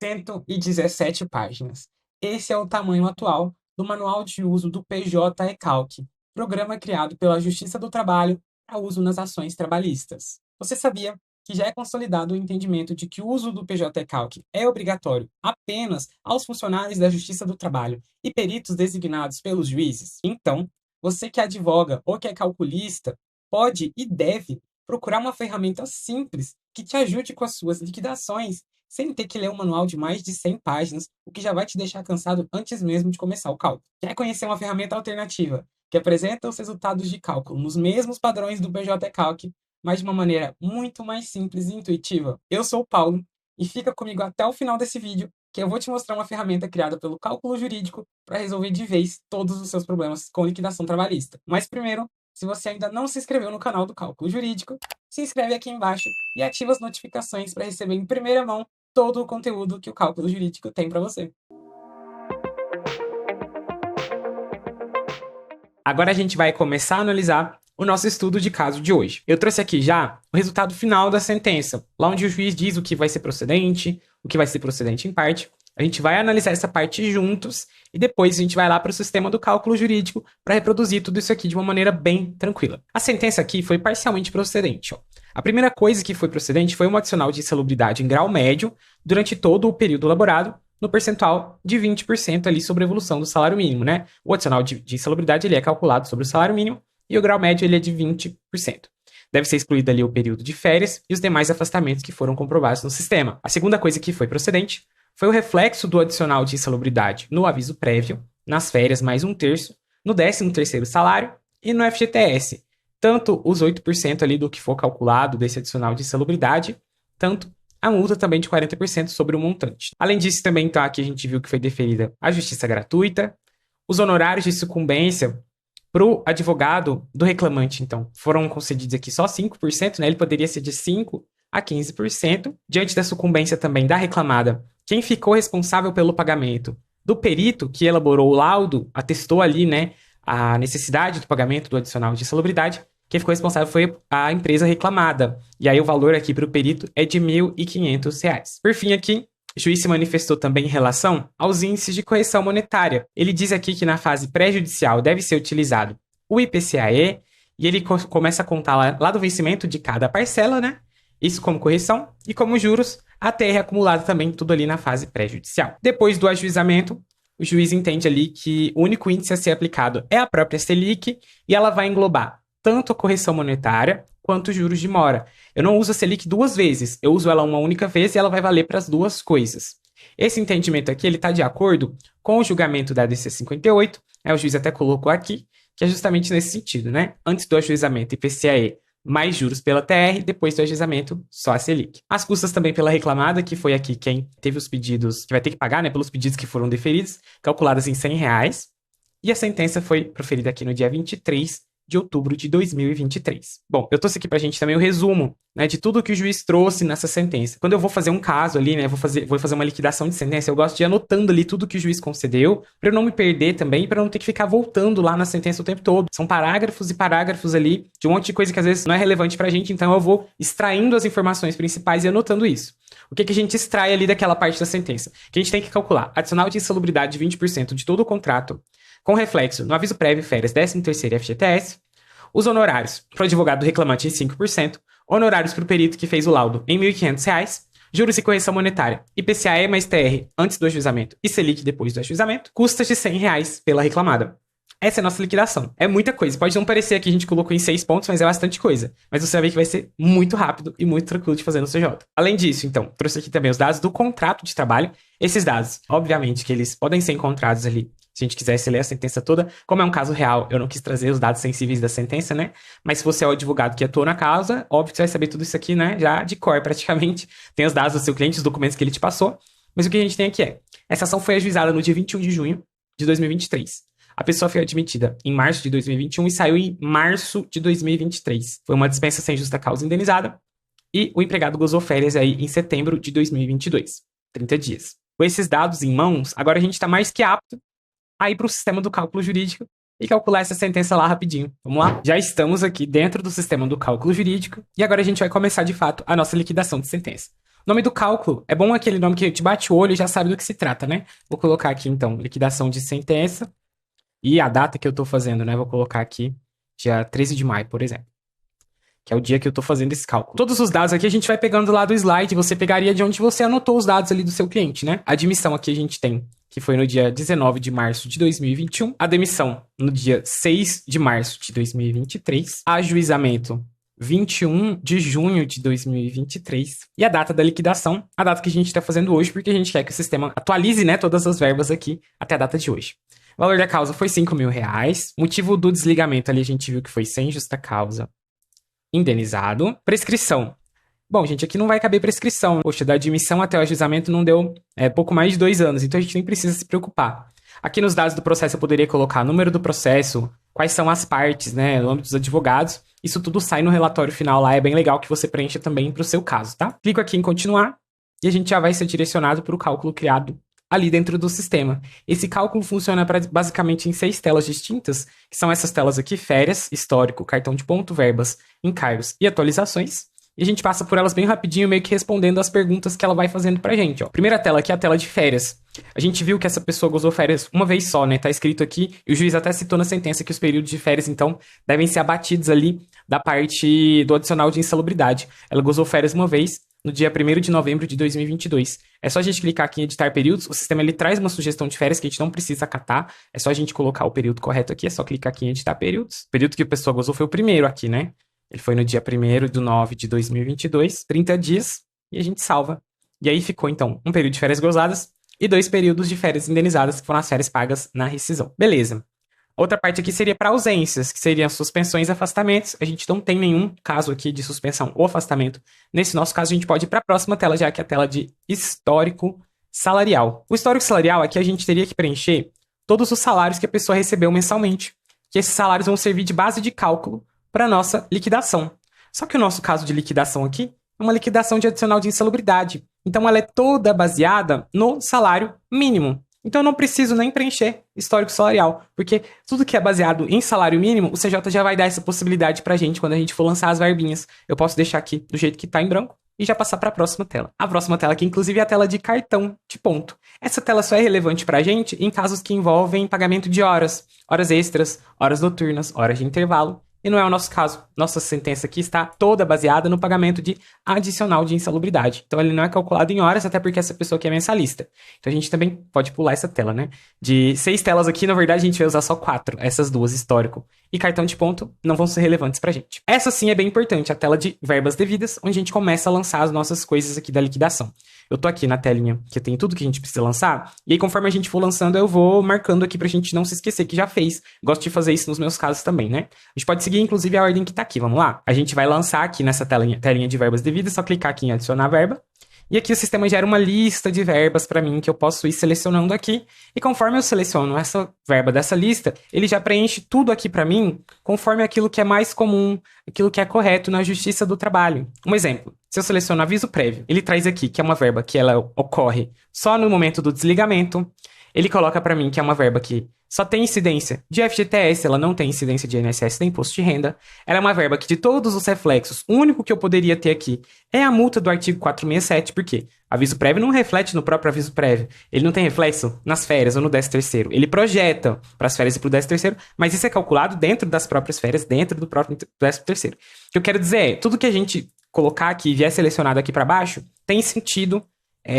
117 páginas. Esse é o tamanho atual do Manual de Uso do PJ-ECALC, programa criado pela Justiça do Trabalho para uso nas ações trabalhistas. Você sabia que já é consolidado o entendimento de que o uso do PJ-ECALC é obrigatório apenas aos funcionários da Justiça do Trabalho e peritos designados pelos juízes? Então, você que advoga ou que é calculista pode e deve procurar uma ferramenta simples que te ajude com as suas liquidações, sem ter que ler um manual de mais de 100 páginas, o que já vai te deixar cansado antes mesmo de começar o cálculo. Quer conhecer uma ferramenta alternativa que apresenta os resultados de cálculo nos mesmos padrões do PJ-ECALC, mas de uma maneira muito mais simples e intuitiva? Eu sou o Paulo e fica comigo até o final desse vídeo, que eu vou te mostrar uma ferramenta criada pelo cálculo jurídico para resolver de vez todos os seus problemas com liquidação trabalhista. Mas primeiro, se você ainda não se inscreveu no canal do Cálculo Jurídico, se inscreve aqui embaixo e ativa as notificações para receber em primeira mão todo o conteúdo que o Cálculo Jurídico tem para você. Agora a gente vai começar a analisar o nosso estudo de caso de hoje. Eu trouxe aqui já o resultado final da sentença, lá onde o juiz diz o que vai ser procedente, o que vai ser procedente em parte. A gente vai analisar essa parte juntos e depois a gente vai lá para o sistema do cálculo jurídico para reproduzir tudo isso aqui de uma maneira bem tranquila. A sentença aqui foi parcialmente procedente. A primeira coisa que foi procedente foi um adicional de insalubridade em grau médio durante todo o período elaborado, no percentual de 20% ali sobre a evolução do salário mínimo, né? O adicional de insalubridade ele é calculado sobre o salário mínimo e o grau médio ele é de 20%. Deve ser excluído ali o período de férias e os demais afastamentos que foram comprovados no sistema. A segunda coisa que foi procedente foi o reflexo do adicional de insalubridade no aviso prévio, nas férias mais 1/3, no 13º salário e no FGTS. Tanto os 8% ali do que for calculado desse adicional de insalubridade, tanto a multa também de 40% sobre o montante. Além disso, também tá, aqui a gente viu que foi deferida a justiça gratuita, os honorários de sucumbência para o advogado do reclamante, então, foram concedidos aqui só 5%, né? Ele poderia ser de 5% a 15%. Diante da sucumbência também da reclamada, quem ficou responsável pelo pagamento do perito que elaborou o laudo, atestou ali, né, a necessidade do pagamento do adicional de insalubridade, quem ficou responsável foi a empresa reclamada. E aí o valor aqui para o perito é de R$ 1.500. Por fim aqui, o juiz se manifestou também em relação aos índices de correção monetária. Ele diz aqui que na fase pré-judicial deve ser utilizado o IPCAE, e ele começa a contar lá do vencimento de cada parcela, né? Isso como correção, e como juros, a TR acumulada também, tudo ali na fase pré-judicial. Depois do ajuizamento, o juiz entende ali que o único índice a ser aplicado é a própria Selic, e ela vai englobar tanto a correção monetária quanto os juros de mora. Eu não uso a Selic duas vezes, eu uso ela uma única vez e ela vai valer para as duas coisas. Esse entendimento aqui está de acordo com o julgamento da DC 58, o juiz até colocou aqui, que é justamente nesse sentido, né? Antes do ajuizamento IPCAE mais juros pela TR, depois do ajuizamento só a Selic. As custas também pela reclamada, que foi aqui quem teve os pedidos, que vai ter que pagar, né, pelos pedidos que foram deferidos, calculadas em R$ 100, e a sentença foi proferida aqui no dia 23 de outubro de 2023. Bom, eu trouxe aqui pra gente também o resumo, né, de tudo que o juiz trouxe nessa sentença. Quando eu vou fazer um caso ali, né, vou fazer uma liquidação de sentença, eu gosto de ir anotando ali tudo que o juiz concedeu, para eu não me perder também, para não ter que ficar voltando lá na sentença o tempo todo. São parágrafos e parágrafos ali de um monte de coisa que às vezes não é relevante pra gente, então eu vou extraindo as informações principais e anotando isso. O que a gente extrai ali daquela parte da sentença? Que a gente tem que calcular adicional de insalubridade de 20% de todo o contrato, com reflexo no aviso prévio, férias, 13º e FGTS, os honorários para o advogado do reclamante em 5%, honorários para o perito que fez o laudo em R$ 1.500, juros e correção monetária, IPCAE mais TR antes do ajuizamento e Selic depois do ajuizamento, custas de R$ 100 pela reclamada. Essa é a nossa liquidação. É muita coisa. Pode não parecer que a gente colocou em 6 pontos, mas é bastante coisa. Mas você vai ver que vai ser muito rápido e muito tranquilo de fazer no CJ. Além disso, então, trouxe aqui também os dados do contrato de trabalho. Esses dados, obviamente, que eles podem ser encontrados ali se a gente quisesse ler a sentença toda. Como é um caso real, eu não quis trazer os dados sensíveis da sentença, né? Mas se você é o advogado que atua na causa, óbvio que você vai saber tudo isso aqui, né? Já de cor, praticamente. Tem os dados do seu cliente, os documentos que ele te passou. Mas o que a gente tem aqui é: essa ação foi ajuizada no dia 21 de junho de 2023. A pessoa foi admitida em março de 2021 e saiu em março de 2023. Foi uma dispensa sem justa causa indenizada. E o empregado gozou férias aí em setembro de 2022. 30 dias. Com esses dados em mãos, agora a gente está mais que apto a ir para o sistema do cálculo jurídico e calcular essa sentença lá rapidinho. Vamos lá? Já estamos aqui dentro do sistema do cálculo jurídico e agora a gente vai começar de fato a nossa liquidação de sentença. Nome do cálculo. É bom aquele nome que te bate o olho e já sabe do que se trata, né? Vou colocar aqui, então, liquidação de sentença. E a data que eu tô fazendo, né? Vou colocar aqui, dia 13 de maio, por exemplo. Que é o dia que eu tô fazendo esse cálculo. Todos os dados aqui a gente vai pegando lá do slide. Você pegaria de onde você anotou os dados ali do seu cliente, né? A admissão aqui a gente tem, que foi no dia 19 de março de 2021. A demissão no dia 6 de março de 2023. Ajuizamento 21 de junho de 2023. E a data da liquidação, a data que a gente está fazendo hoje, porque a gente quer que o sistema atualize, né, todas as verbas aqui até a data de hoje. O valor da causa foi R$5.000. Motivo do desligamento ali a gente viu que foi sem justa causa. Indenizado. Prescrição. Bom, gente, aqui não vai caber prescrição. Poxa, da admissão até o ajuizamento não deu pouco mais de 2 anos, então a gente nem precisa se preocupar. Aqui nos dados do processo eu poderia colocar número do processo, quais são as partes, né, o nome dos advogados. Isso tudo sai no relatório final lá, é bem legal que você preencha também para o seu caso, tá? Clico aqui em continuar e a gente já vai ser direcionado para o cálculo criado ali dentro do sistema. Esse cálculo funciona basicamente em 6 telas distintas, que são essas telas aqui: férias, histórico, cartão de ponto, verbas, encargos e atualizações. E a gente passa por elas bem rapidinho, meio que respondendo as perguntas que ela vai fazendo pra gente, ó. Primeira tela aqui é a tela de férias. A gente viu que essa pessoa gozou férias uma vez só, né? Tá escrito aqui, e o juiz até citou na sentença que os períodos de férias, então, devem ser abatidos ali da parte do adicional de insalubridade. Ela gozou férias uma vez, no dia 1º de novembro de 2022. É só a gente clicar aqui em editar períodos, o sistema ele traz uma sugestão de férias que a gente não precisa acatar, é só a gente colocar o período correto aqui, é só clicar aqui em editar períodos. O período que a pessoa gozou foi o primeiro aqui, né? Ele foi no dia 1º de 9 de 2022, 30 dias, e a gente salva. E aí ficou, então, um período de férias gozadas e 2 períodos de férias indenizadas, que foram as férias pagas na rescisão. Beleza. Outra parte aqui seria para ausências, que seriam suspensões e afastamentos. A gente não tem nenhum caso aqui de suspensão ou afastamento. Nesse nosso caso, a gente pode ir para a próxima tela, já que é a tela de histórico salarial. O histórico salarial aqui a gente teria que preencher todos os salários que a pessoa recebeu mensalmente, que esses salários vão servir de base de cálculo para a nossa liquidação. Só que o nosso caso de liquidação aqui é uma liquidação de adicional de insalubridade. Então, ela é toda baseada no salário mínimo. Então, eu não preciso nem preencher histórico salarial, porque tudo que é baseado em salário mínimo, o CJ já vai dar essa possibilidade pra gente quando a gente for lançar as verbinhas. Eu posso deixar aqui do jeito que tá em branco e já passar para a próxima tela. A próxima tela aqui, inclusive, é a tela de cartão de ponto. Essa tela só é relevante pra gente em casos que envolvem pagamento de horas, horas extras, horas noturnas, horas de intervalo. E não é o nosso caso. Nossa sentença aqui está toda baseada no pagamento de adicional de insalubridade. Então, ele não é calculado em horas, até porque essa pessoa aqui é mensalista. Então, a gente também pode pular essa tela, né? De 6 telas aqui, na verdade, a gente vai usar só 4. Essas duas, histórico e cartão de ponto, não vão ser relevantes pra gente. Essa sim é bem importante, a tela de verbas devidas, onde a gente começa a lançar as nossas coisas aqui da liquidação. Eu tô aqui na telinha que tem tudo que a gente precisa lançar, e aí conforme a gente for lançando, eu vou marcando aqui pra gente não se esquecer que já fez. Gosto de fazer isso nos meus casos também, né? A gente pode seguir, inclusive, a ordem que tá aqui, vamos lá? A gente vai lançar aqui nessa telinha de verbas devidas, só clicar aqui em adicionar verba. E aqui o sistema gera uma lista de verbas para mim que eu posso ir selecionando aqui. E conforme eu seleciono essa verba dessa lista, ele já preenche tudo aqui para mim conforme aquilo que é mais comum, aquilo que é correto na Justiça do Trabalho. Um exemplo, se eu seleciono aviso prévio, ele traz aqui que é uma verba que ela ocorre só no momento do desligamento. Ele coloca para mim que é uma verba que só tem incidência de FGTS, ela não tem incidência de INSS nem imposto de renda. Ela é uma verba que, de todos os reflexos, o único que eu poderia ter aqui é a multa do artigo 467, porque aviso prévio não reflete no próprio aviso prévio. Ele não tem reflexo nas férias ou no 13º. Ele projeta para as férias e para o 13º, mas isso é calculado dentro das próprias férias, dentro do próprio 13º. O que eu quero dizer é, tudo que a gente colocar aqui e vier selecionado aqui para baixo, tem sentido,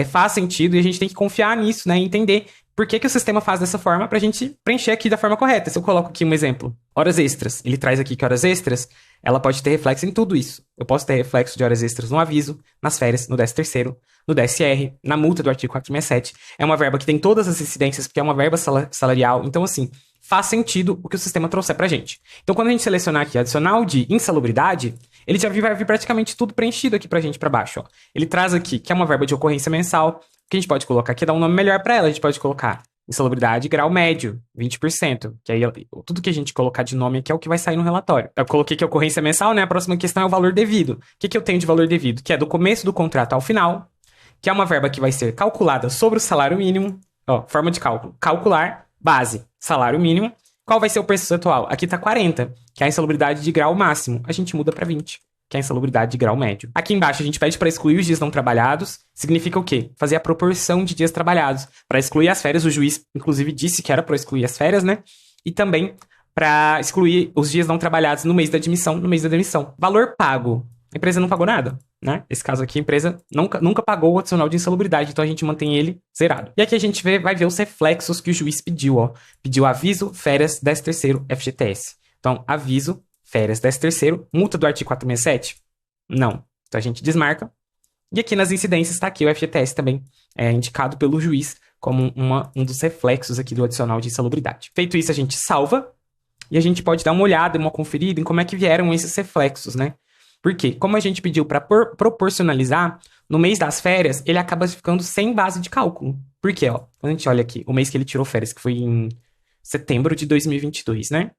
faz sentido, e a gente tem que confiar nisso, né, e entender por que o sistema faz dessa forma pra gente preencher aqui da forma correta. Se eu coloco aqui um exemplo, horas extras, ele traz aqui que horas extras, ela pode ter reflexo em tudo isso. Eu posso ter reflexo de horas extras no aviso, nas férias, no 13º, no DSR, na multa do artigo 467. É uma verba que tem todas as incidências, porque é uma verba salarial. Então, assim, faz sentido o que o sistema trouxer pra gente. Então, quando a gente selecionar aqui adicional de insalubridade, ele já vai vir praticamente tudo preenchido aqui pra gente pra baixo, ó. Ele traz aqui que é uma verba de ocorrência mensal, que a gente pode colocar aqui, dar um nome melhor para ela. A gente pode colocar insalubridade grau médio, 20%. Que aí tudo que a gente colocar de nome aqui é o que vai sair no relatório. Eu coloquei que a ocorrência mensal, né? A próxima questão é o valor devido. O que eu tenho de valor devido? Que é do começo do contrato ao final, que é uma verba que vai ser calculada sobre o salário mínimo. Ó, forma de cálculo. Calcular, base, salário mínimo. Qual vai ser o percentual? Aqui tá 40, que é a insalubridade de grau máximo. A gente muda para 20. que é a insalubridade de grau médio. Aqui embaixo a gente pede para excluir os dias não trabalhados. Significa o quê? Fazer a proporção de dias trabalhados. Para excluir as férias, o juiz, inclusive, disse que era para excluir as férias, né? E também para excluir os dias não trabalhados no mês da admissão, no mês da demissão. Valor pago. A empresa não pagou nada, né? Nesse caso aqui, a empresa nunca pagou o adicional de insalubridade, então a gente mantém ele zerado. E aqui a gente vai ver os reflexos que o juiz pediu, ó. Pediu aviso, férias, 13º, FGTS. Então, aviso, férias, 13º, multa do artigo 467? Não. Então a gente desmarca. E aqui nas incidências está aqui o FGTS também, indicado pelo juiz como um dos reflexos aqui do adicional de insalubridade. Feito isso, a gente salva e a gente pode dar uma olhada, uma conferida em como é que vieram esses reflexos, né? Porque, como a gente pediu para proporcionalizar, no mês das férias, ele acaba ficando sem base de cálculo. Por quê? Ó, quando a gente olha aqui, o mês que ele tirou férias, que foi em setembro de 2022, né?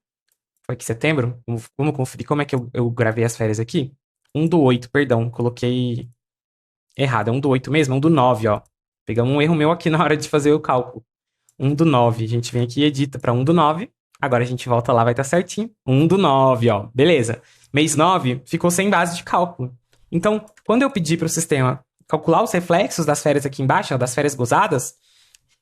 Foi aqui setembro? Vamos conferir como é que eu gravei as férias aqui? 1/8, perdão, coloquei errado, é 1/8 mesmo, é 1/9, ó. Pegamos um erro meu aqui na hora de fazer o cálculo. 1/9, a gente vem aqui e edita para 1/9. Agora a gente volta lá, vai estar certinho. 1/9, ó, beleza. Mês 9 ficou sem base de cálculo. Então, quando eu pedir para o sistema calcular os reflexos das férias aqui embaixo, ó, das férias gozadas,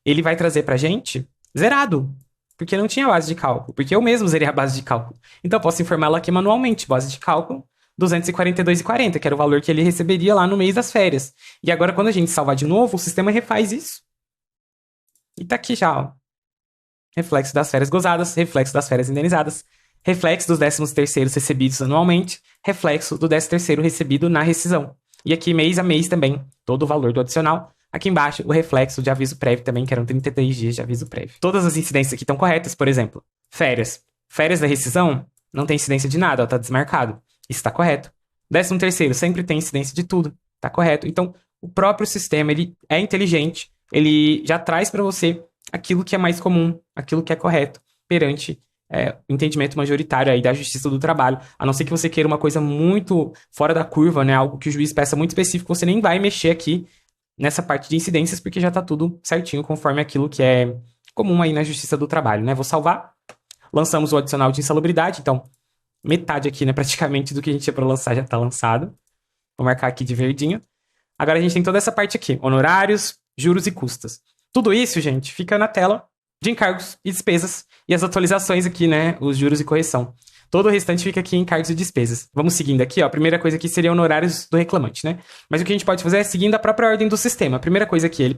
ele vai trazer pra gente zerado. Porque não tinha base de cálculo. Porque eu mesmo zerei a base de cálculo. Então, eu posso informá-lo aqui manualmente. Base de cálculo, 242,40, que era o valor que ele receberia lá no mês das férias. E agora, quando a gente salvar de novo, o sistema refaz isso. E tá aqui já, ó. Reflexo das férias gozadas, reflexo das férias indenizadas, reflexo dos 13º recebidos anualmente, reflexo do 13º recebido na rescisão. E aqui, mês a mês também, todo o valor do adicional. Aqui embaixo, o reflexo de aviso prévio também, que eram 33 dias de aviso prévio. Todas as incidências aqui estão corretas, por exemplo. Férias. Férias da rescisão, não tem incidência de nada, ó, tá desmarcado. Isso está correto. 13º, sempre tem incidência de tudo. Tá correto. Então, o próprio sistema, ele é inteligente, ele já traz para você aquilo que é mais comum, aquilo que é correto, perante o entendimento majoritário aí da Justiça do Trabalho. A não ser que você queira uma coisa muito fora da curva, né? Algo que o juiz peça muito específico, você nem vai mexer aqui nessa parte de incidências, porque já tá tudo certinho, conforme aquilo que é comum aí na Justiça do Trabalho, né? Vou salvar. Lançamos o adicional de insalubridade, então metade aqui, né, praticamente do que a gente tinha para lançar já tá lançado. Vou marcar aqui de verdinho. Agora a gente tem toda essa parte aqui, honorários, juros e custas. Tudo isso, gente, fica na tela de encargos e despesas e as atualizações aqui, né, os juros e correção. Todo o restante fica aqui em encargos e despesas. Vamos seguindo aqui, ó. A primeira coisa aqui seria honorários do reclamante, né? Mas o que a gente pode fazer é seguindo a própria ordem do sistema. A primeira coisa aqui, ele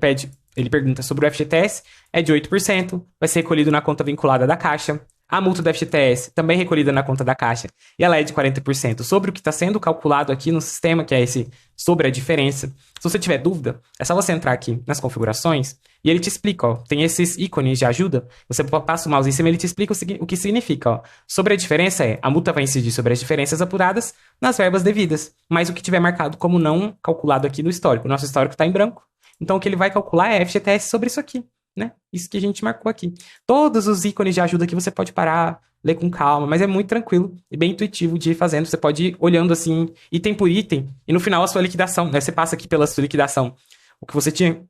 pergunta sobre o FGTS, é de 8%, vai ser recolhido na conta vinculada da Caixa. A multa do FGTS também recolhida na conta da Caixa e ela é de 40% sobre o que está sendo calculado aqui no sistema, que é esse sobre a diferença. Se você tiver dúvida, é só você entrar aqui nas configurações e ele te explica, ó, tem esses ícones de ajuda, você passa o mouse em cima e ele te explica o que significa, ó. Sobre a diferença a multa vai incidir sobre as diferenças apuradas nas verbas devidas, mas o que tiver marcado como não calculado aqui no histórico. O nosso histórico está em branco, então o que ele vai calcular é FGTS sobre isso aqui, né? Isso que a gente marcou aqui. Todos os ícones de ajuda que você pode parar, ler com calma, mas é muito tranquilo e bem intuitivo de ir fazendo. Você pode ir olhando assim, item por item, e no final a sua liquidação, né? Você passa aqui pela sua liquidação. O que você tinha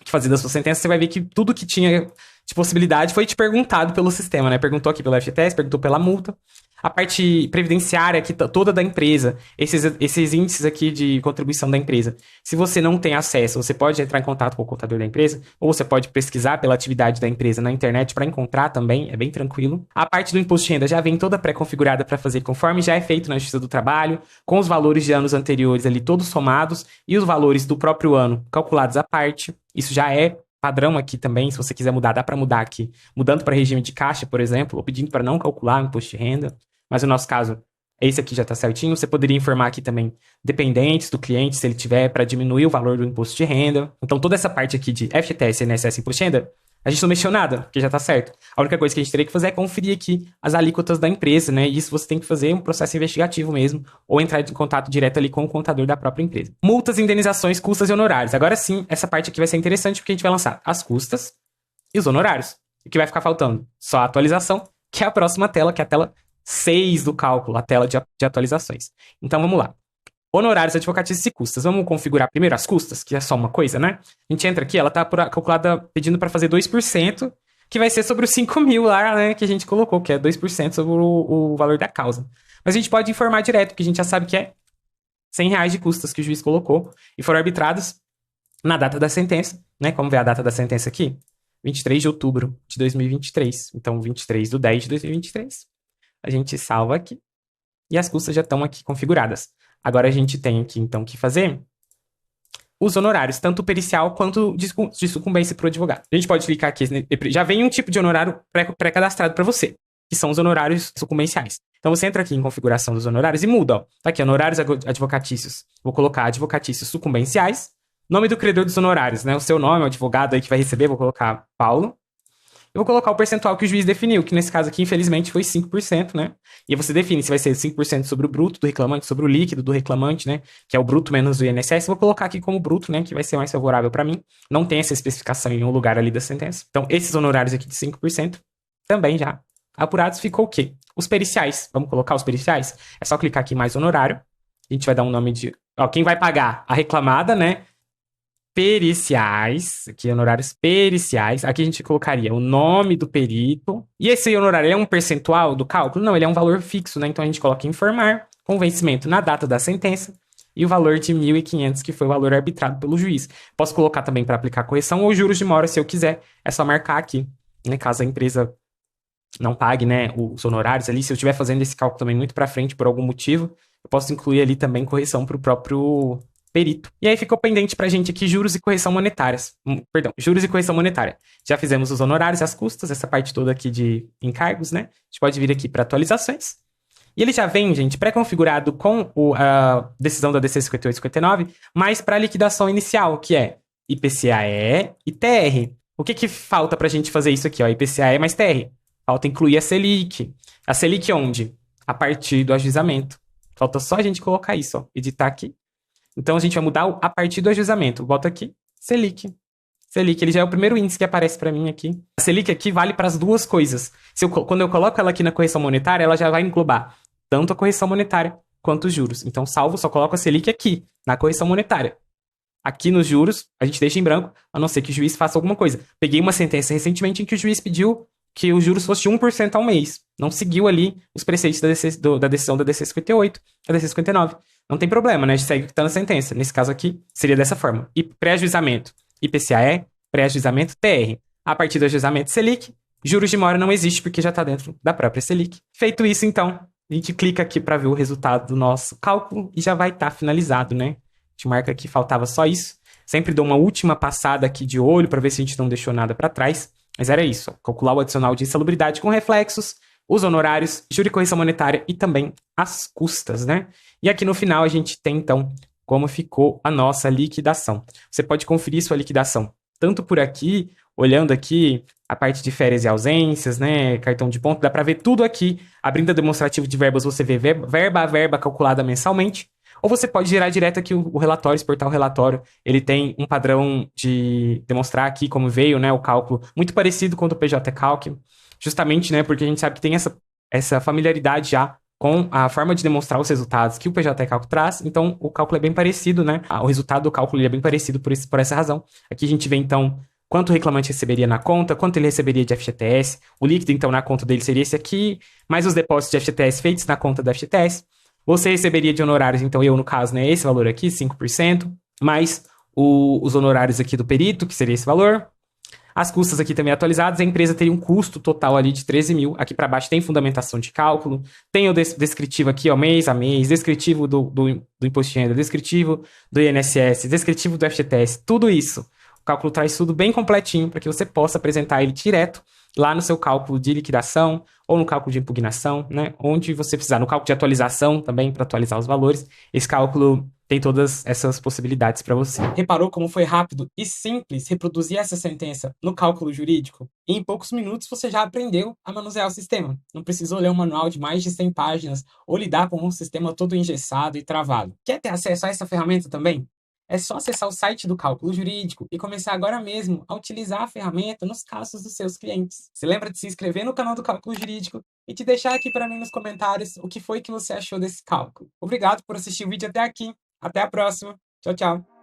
que fazer da sua sentença, você vai ver que tudo que tinha de possibilidade foi te perguntado pelo sistema, né? Perguntou aqui pelo FGTS, perguntou pela multa. A parte previdenciária aqui toda da empresa, esses índices aqui de contribuição da empresa. Se você não tem acesso, você pode entrar em contato com o contador da empresa, ou você pode pesquisar pela atividade da empresa na internet para encontrar também, é bem tranquilo. A parte do imposto de renda já vem toda pré-configurada para fazer conforme já é feito na Justiça do Trabalho, com os valores de anos anteriores ali todos somados e os valores do próprio ano calculados à parte. Isso já é padrão aqui também, se você quiser mudar, dá para mudar aqui. Mudando para regime de caixa, por exemplo, ou pedindo para não calcular o imposto de renda. Mas no nosso caso, esse aqui já está certinho. Você poderia informar aqui também dependentes do cliente, se ele tiver, para diminuir o valor do imposto de renda. Então, toda essa parte aqui de FGTS, INSS e imposto de renda, a gente não mexeu nada, porque já está certo. A única coisa que a gente teria que fazer é conferir aqui as alíquotas da empresa, né? E isso você tem que fazer um processo investigativo mesmo, ou entrar em contato direto ali com o contador da própria empresa. Multas, indenizações, custas e honorários. Agora sim, essa parte aqui vai ser interessante, porque a gente vai lançar as custas e os honorários. O que vai ficar faltando? Só a atualização, que é a próxima tela, que é a tela 6 do cálculo, a tela de atualizações. Então, vamos lá. Honorários advocatícios e custas. Vamos configurar primeiro as custas, que é só uma coisa, né? A gente entra aqui, ela tá calculada pedindo para fazer 2%, que vai ser sobre os 5 mil lá, né? Que a gente colocou, que é 2% sobre o valor da causa. Mas a gente pode informar direto, porque a gente já sabe que é R$ 100 de custas que o juiz colocou e foram arbitrados na data da sentença, né? Como ver a data da sentença aqui? 23 de outubro de 2023. Então, 23/10/2023. A gente salva aqui. E as custas já estão aqui configuradas. Agora a gente tem aqui, então, que fazer os honorários, tanto pericial quanto de sucumbência para o advogado. A gente pode clicar aqui, já vem um tipo de honorário pré-cadastrado para você, que são os honorários sucumbenciais. Então você entra aqui em configuração dos honorários e muda, ó. Tá aqui, honorários advocatícios. Vou colocar advocatícios sucumbenciais. Nome do credor dos honorários, né? O seu nome, o advogado aí que vai receber, vou colocar Paulo. Eu vou colocar o percentual que o juiz definiu, que nesse caso aqui, infelizmente, foi 5%, né? E você define se vai ser 5% sobre o bruto do reclamante, sobre o líquido do reclamante, né? Que é o bruto menos o INSS. Vou colocar aqui como bruto, né? Que vai ser mais favorável para mim. Não tem essa especificação em nenhum lugar ali da sentença. Então, esses honorários aqui de 5% também já apurados. Ficou o quê? Os periciais. Vamos colocar os periciais? É só clicar aqui em mais honorário. A gente vai dar um nome de... Ó, quem vai pagar? A reclamada, né? Periciais, aqui honorários periciais, aqui a gente colocaria o nome do perito, e esse honorário é um percentual do cálculo? Não, ele é um valor fixo, né? Então a gente coloca informar, com vencimento na data da sentença, e o valor de 1.500, que foi o valor arbitrado pelo juiz. Posso colocar também para aplicar correção ou juros de mora, se eu quiser, é só marcar aqui, né? Caso a empresa não pague, né, os honorários ali, se eu estiver fazendo esse cálculo também muito para frente por algum motivo, eu posso incluir ali também correção para o próprio perito. E aí ficou pendente pra gente aqui juros e correção monetárias. Perdão, juros e correção monetária. Já fizemos os honorários e as custas, essa parte toda aqui de encargos, né? A gente pode vir aqui para atualizações. E ele já vem, gente, pré-configurado com a decisão da DC 58 e 59, mas para liquidação inicial, que é IPCAE e TR. O que falta pra gente fazer isso aqui, ó? IPCAE mais TR. Falta incluir a Selic. A Selic onde? A partir do ajuizamento. Falta só a gente colocar isso, ó. Editar aqui. Então, a gente vai mudar a partir do ajuizamento. Bota aqui, Selic. Selic, ele já é o primeiro índice que aparece para mim aqui. A Selic aqui vale para as duas coisas. Quando eu coloco ela aqui na correção monetária, ela já vai englobar tanto a correção monetária quanto os juros. Então, salvo, só coloco a Selic aqui, na correção monetária. Aqui nos juros, a gente deixa em branco, a não ser que o juiz faça alguma coisa. Peguei uma sentença recentemente em que o juiz pediu que os juros fossem de 1% ao mês. Não seguiu ali os preceitos da decisão da DC 58, da DC 59. Não tem problema, né? A gente segue o que está na sentença. Nesse caso aqui, seria dessa forma. E pré-ajuizamento, IPCAE, pré-ajuizamento, TR. A partir do ajuizamento Selic, juros de mora não existe porque já está dentro da própria Selic. Feito isso, então, a gente clica aqui para ver o resultado do nosso cálculo e já vai estar finalizado, né? A gente marca aqui, faltava só isso. Sempre dou uma última passada aqui de olho para ver se a gente não deixou nada para trás. Mas era isso, ó. Calcular o adicional de insalubridade com reflexos, os honorários, juro e correção monetária e também as custas, né? E aqui no final a gente tem, então, como ficou a nossa liquidação. Você pode conferir sua liquidação, tanto por aqui, olhando aqui a parte de férias e ausências, né? Cartão de ponto, dá para ver tudo aqui. Abrindo a demonstrativo de verbas, você vê verba a verba calculada mensalmente. Ou você pode gerar direto aqui o relatório, exportar o relatório. Ele tem um padrão de demonstrar aqui como veio, né, o cálculo, muito parecido com o do PJ Calc, justamente, né, porque a gente sabe que tem essa familiaridade já com a forma de demonstrar os resultados que o PJ Calc traz. Então, o cálculo é bem parecido, né? O resultado do cálculo é bem parecido por essa razão. Aqui a gente vê, então, quanto o reclamante receberia na conta, quanto ele receberia de FGTS. O líquido, então, na conta dele seria esse aqui, mais os depósitos de FGTS feitos na conta da FGTS. Você receberia de honorários, então eu, no caso, né, esse valor aqui, 5%, mais os honorários aqui do perito, que seria esse valor. As custas aqui também atualizadas, a empresa teria um custo total ali de 13 mil. Aqui para baixo tem fundamentação de cálculo, tem o descritivo aqui, ó, mês a mês, descritivo do imposto de renda, descritivo do INSS, descritivo do FGTS, tudo isso. O cálculo traz tudo bem completinho para que você possa apresentar ele direto lá no seu cálculo de liquidação ou no cálculo de impugnação, né? Onde você precisar, no cálculo de atualização também, para atualizar os valores. Esse cálculo tem todas essas possibilidades para você. Reparou como foi rápido e simples reproduzir essa sentença no cálculo jurídico? E em poucos minutos você já aprendeu a manusear o sistema. Não precisou ler um manual de mais de 100 páginas ou lidar com um sistema todo engessado e travado. Quer ter acesso a essa ferramenta também? É só acessar o site do Cálculo Jurídico e começar agora mesmo a utilizar a ferramenta nos casos dos seus clientes. Se lembra de se inscrever no canal do Cálculo Jurídico e de deixar aqui para mim nos comentários o que foi que você achou desse cálculo. Obrigado por assistir o vídeo até aqui. Até a próxima. Tchau, tchau.